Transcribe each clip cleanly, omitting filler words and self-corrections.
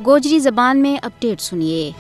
گوجری زبان میں اپڈیٹ سنیے۔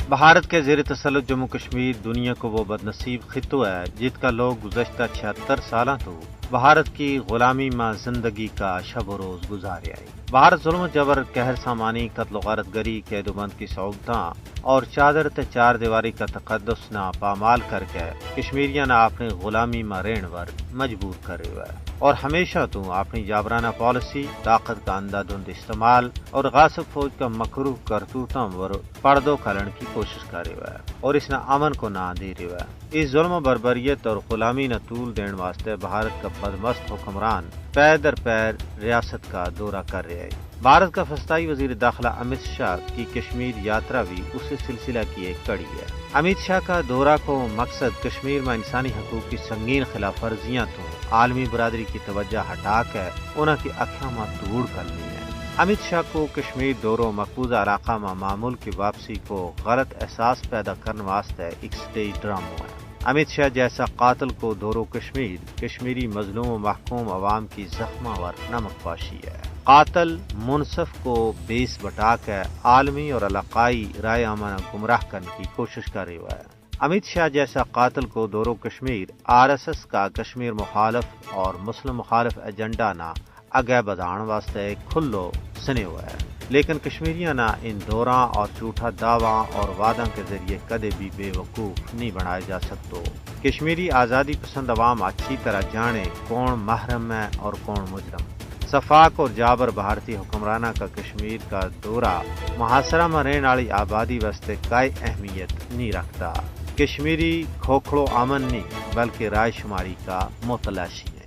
بھارت کے زیر تسلط جموں کشمیر دنیا کو وہ بدنصیب خطہ ہے جس کا لوگ گزشتہ 76 سالہ تو بھارت کی غلامی میں زندگی کا شب و روز گزارے آئے۔ بھارت ظلم و جبر، قہر سامانی، قتل و غارت گری، قید و بند کی سہولتاں اور چادر تے چار دیواری کا تقدس نہ پامال کر کے کشمیریاں نہ اپنی غلامی میں رہن ور مجبور کرے ہوئے اور ہمیشہ تو اپنی جابرانہ پالیسی، طاقت کا اندھا دھند استعمال اور غاصب فوج کا مکروہ کرتوتوں ور پردو کھلن کی کوشش کرے ہوئے اور اس نہ امن کو نہ دے رہے ہوئے۔ اس ظلم و بربریت اور غلامی نہ طول دین واسطے بھارت کا بدمست حکمران پیر در پیر ریاست کا دورہ کر رہے ہیں۔ بھارت کا فسطائی وزیر داخلہ امت شاہ کی کشمیر یاترا بھی اسی سلسلہ کی ایک کڑی ہے۔ امت شاہ کا دورہ کو مقصد کشمیر میں انسانی حقوق کی سنگین خلاف ورزیاں تو عالمی برادری کی توجہ ہٹا کے انہوں کی اکھیاں میں دور کرنی ہے۔ امت شاہ کو کشمیر دوروں مقبوضہ علاقہ میں معمول کی واپسی کو غلط احساس پیدا کرنے واسطے ایک سٹیج ڈرامہ ہے۔ امت شاہ جیسا قاتل کو دورو کشمیر کشمیری مظلوم و محکوم عوام کی زخمہ ور نمک پاشی ہے۔ قاتل منصف کو بیس بٹا کے عالمی اور علاقائی رائے عامہ گمراہ کرنے کی کوشش کر رہا ہے۔ امت شاہ جیسا قاتل کو دورو کشمیر RSS کا کشمیر مخالف اور مسلم مخالف ایجنڈا نہ اگے بڑھان واسطے کھلو سنے ہوا ہے، لیکن کشمیریاں نہ ان دوراں اور جھوٹا دعویٰ اور وعدوں کے ذریعے کدے بھی بے وقوف نہیں بنائے جا سکتے۔ کشمیری آزادی پسند عوام اچھی طرح جانے کون محرم ہے اور کون مجرم۔ شفاق اور جابر بھارتی حکمرانہ کا کشمیر کا دورہ محاصرہ میں رہنے والی آبادی واسطے کوئی اہمیت نہیں رکھتا۔ کشمیری کھوکھڑو امن نہیں بلکہ رائے شماری کا متلاشی ہے۔